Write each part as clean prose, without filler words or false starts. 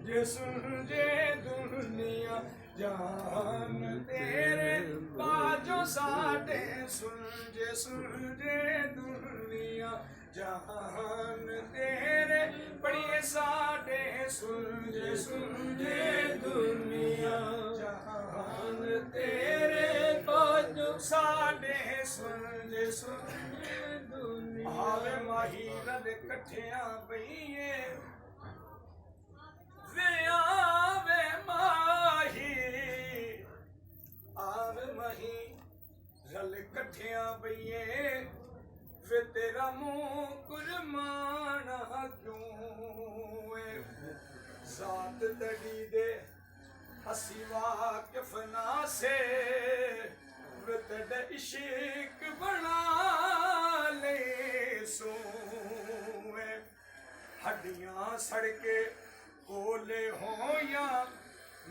जे सुलझे दुनिया जहान तेरे बाजो साडे सुलझे दुनिया जहान तेरे पढ़िए साडे सुलझे दुनिया जहान तेरे बाजो साडे सुलझे दुनिया आवे माही रल कठिया बईए वे आवे माही रल कठिया बईए वे तेरा मुंह कुरमाना क्यों जात तड़ी दे हसी वाकिफ ना से वे तेरा इश्क बना ले सो हड्डियां सड़के कोले हो या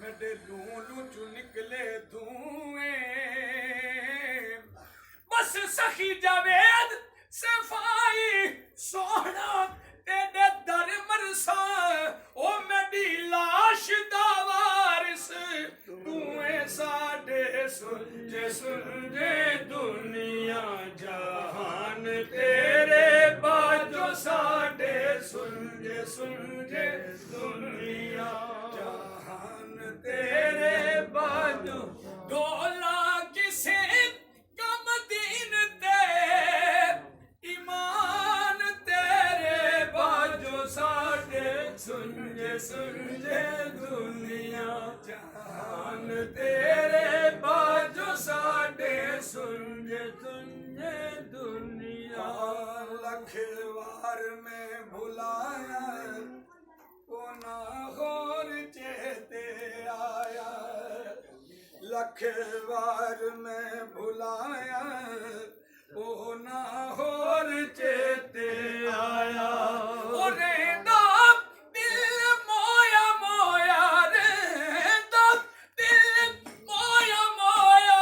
मेरे लूलू चू निकले धुएं बस सखी जावेद सफाई सोहना तेरे दर मरसा ओ मेरी लाश दा वारिस तू साडे सुलझे दुनिया जहान तेरे बाजो साडे सुलझे दुनिया जहान तेरे बाजो डोला किसे कम दीन दे ईमान तेरे बाजो साडे सुलझे दुनिया जहान तेरे बाजो साडे सुलझे दुनिया लख वार में भुलाया को ना होर चेते आया लख वार में भुलाया ओ ना होर चेते आया ओ रेंदा दिल मोया मोया रेंदा दिल मोया मोया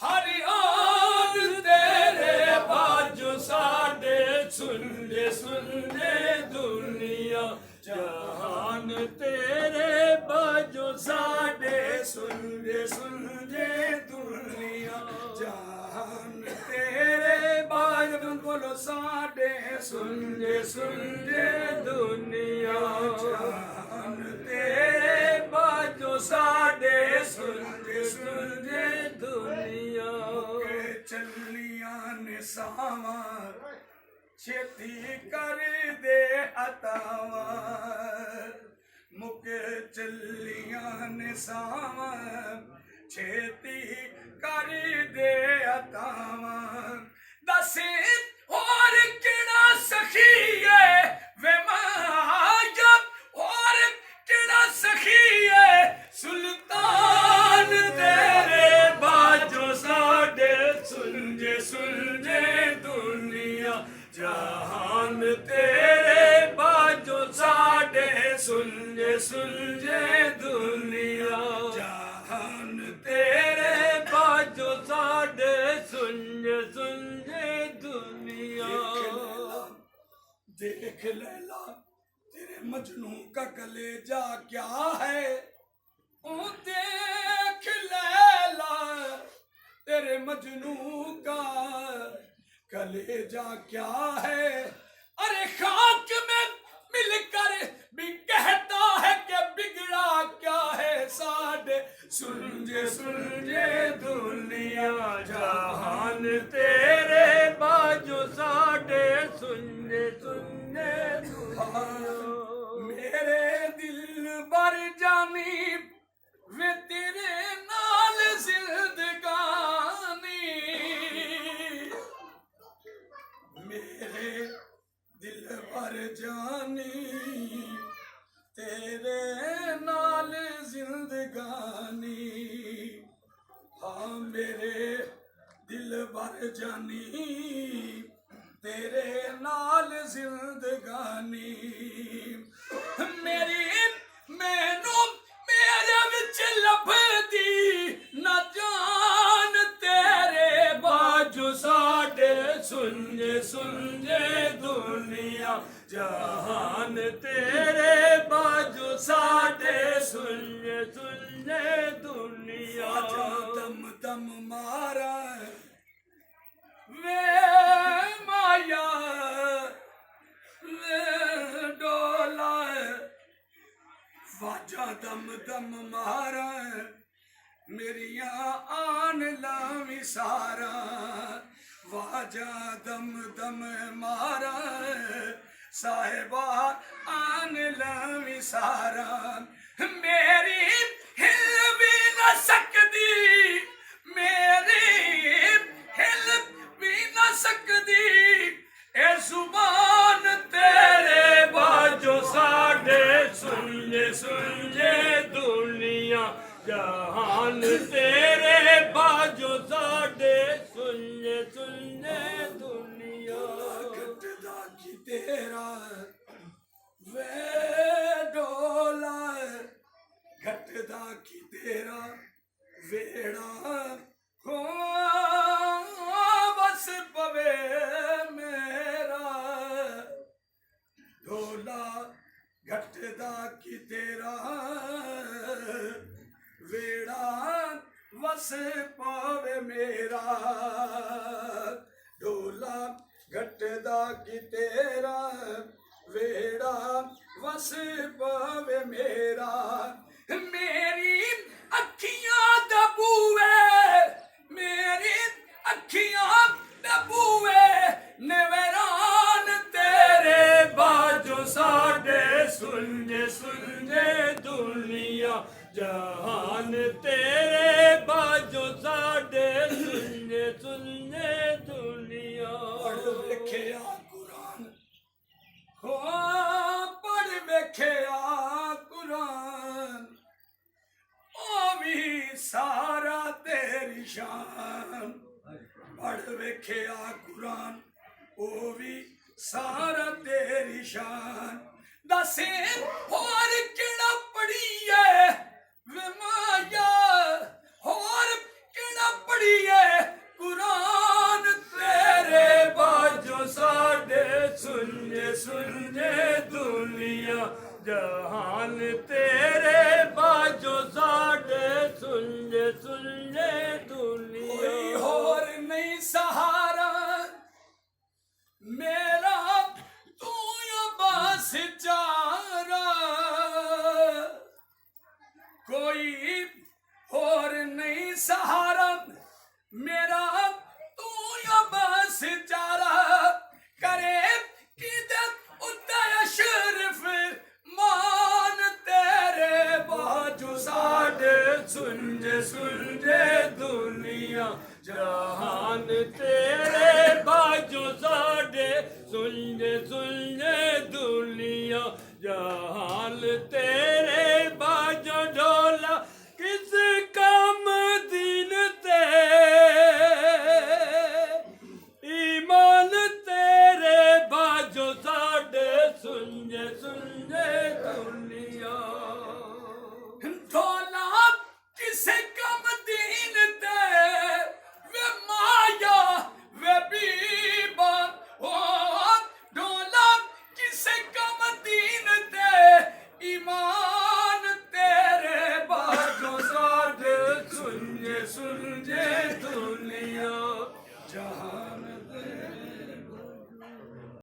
हरि आन तेरे बाजो साडे सुलझे दुनिया जहान तेरे बाजो साडे सुलझे दुनिया जहान तेरे बाजो बोलो साडे सुलझे दुनिया जहान तेरे बाजो साडे सुलझे दुनिया चलिया ने सावा छेती कर दे अतावा मुके चलिया ने सावा छेती कर दे अतावा दसे और किड़ा सखीए वे माजब और किड़ा सखीए सुल्तान तेरे बाजो साडे सुलझे दुनिया जहान तेरे बाजो साडे सुलझे दुनिया जहान तेरे बाजो साडे सुलझे दुनिया देख लैला तेरे मजनू का कलेजा क्या है ओ देख लैला तेरे मजनू का कलेजा क्या है अरे खाक में मिलकर भी कहता है कि बिगड़ा क्या है साडे सुलझे दुनिया जहान तेरे बाजो साडे सुलझे दुनिया मेरे दिल बर जानी वे तेरे नाल जिंदगानी मेरे दिल भर जानी तेरे नाल जिंदगानी हाँ मेरे दिल भर जानी तेरे नाल जिंदगानी मेरी मैनू मेरे विच लभदी ना जान तेरे बाजो साडे सुलझे दुनिया जहान तेरे बाजो साडे ਸਾਡੇ ਸੁਣਨੇ ਸੁਣਨੇ ਦੁਨੀਆ ਦਮ ਦਮ ਮਾਰਾ ਵੇ ਮਾਇਆ ਵੇ ਡੋਲਾ ਵਾਜਾ ਦਮ ਦਮ ਮਾਰਾ ਮੇਰੀਆਂ ਆਨ ਲਾਵੀ ਸਾਰਾ ਵਾਜਾ ਦਮ ਦਮ ਮਾਰਾ ਸਾਹਿਬਾ ਆਨ ਲਾਵੀ ਸਾਰਾ ਮੇਰੀ ਹਿਲ ਵੀ ਨਾ ਸਕਦੀ ਮੇਰੀ ਹਿਲ ਵੀ ਨਾ ਸਕਦੀ ਇਹ ਜ਼ੁਬਾਨ ਤੇਰੇ ਬਾਝੋਂ ਸਾਡੇ ਸੁਣਨੇ ਸੁਣਨੇ ਦੁਨੀਆ ਜਹਾਨ ਤੇਰੇ ਬਾਝੋਂ ਸਾਡੇ ਸੁਣਨੇ ਸੁਣਨੇ ਦੁਨੀਆ ਘਟਦਾ ਕੀ ਤੇਰਾ ਵੇ ਡੋਲਾ ਘਟਦਾ ਕੀ ਤੇਰਾ ਵੇੜਾ ਹੋ ਬਸ ਪਵੇ ਮੇਰਾ ਡੋਲਾ ਘਟਦਾ ਕੀ ਤੇਰਾ ਵੇੜਾ ਵਸ ਪਾਵੇ ਮੇਰਾ ਡੋਲਾ ਘਟਦਾ ਕੀ ਤੇਰਾ ਵੇੜਾ ਵਸ ਪਾਵੇ ਮੇਰਾ ਮੇਰੀ ਅੱਖੀਆਂ ਦਾ ਬੂਏ ਮੇਰੀ ਅੱਖੀਆਂ ਦਾ ਬੂਏ ਨਵਰਾਨ ਤੇਰੇ ਬਾਝੋਂ ਸਾਡੇ ਸੁਣਨੇ ਸੁਣਨੇ ਦੁਨੀਆ ਜਹਾਨ ਤੇਰੇ ਬਾਝੋਂ ਸਾਡੇ ਸੁਣਨੇ ਸੁਣਨੇ ਦੁਨੀਆ ਪੜ੍ਹ ਵੇਖਿਆ ਕੁਰਾਨ ਹੋ ਪੜ੍ਹ ਵੇਖਿਆ ਕੁਰਾਨ ਉਹ ਵੀ ਸਾਰਾ ਤੇਰੀ ਸ਼ਾਨ ਪੜ੍ਹ ਵੇਖਿਆ ਕੁਰਾਨ ਉਹ ਵੀ ਸਾਰਾ ਤੇਰੀ ਸ਼ਾਨ ਦੱਸੇ ਹੋਰ ਕਿਹੜਾ ਪੜੀਏ ਵੇ ਮਾਇਆ ਹੋਰ ਕਿਹੜਾ ਪੜੀਏ ਕੁਰਾਨ ਤੇਰੇ ਬਾਝੋਂ ਸਾਡੇ ਸੁਣਨੇ ਸੁਣਨੇ ਦੁਨੀਆ ਜਹਾਨ ਤੇਰੇ ਬਾਝੋਂ ਸਾਡੇ ਸੁਣਨੇ ਸੁਣਨੇ ਦੁਨੀਆ ਕੋਈ ਹੋਰ ਨਹੀਂ ਸਹਾਰਾ ਮੇਰਾ ਤੂੰ ਬਸ ਚਾਰਾ ਕੋਈ ਹੋਰ ਨਹੀਂ ਸਹਾਰਾ ਮੇਰਾ ਤੂੰ ਬਸ ਚਾਰਾ ਕਰੇ ਕਿਦੇ ਉੱਤੇ ਅਸ਼ਰਫ ਮਾਨ ਤੇਰੇ ਬਾਝੋਂ ਸਾਡੇ ਸੁਣਨੇ ਸੁਣਨੇ ਦੁਨੀਆ ਜਹਾਨ ਤੇਰੇ ਬਾਝੋਂ ਸਾਡੇ ਸੁਣਨੇ ਸੁਣਨੇ ਦੁਨੀਆ ਜਹਾਨ ਤੇਰੇ ਬਾਝੋਂ ਡੋਲਾ ਕਿਸ ਕੰਮ ਦੀਨ ਤੇ ਈਮਾਨ ਤੇਰੇ ਬਾਝੋਂ ਸਾਡੇ ਸੁਣਨੇ ਸੁਣਨੇ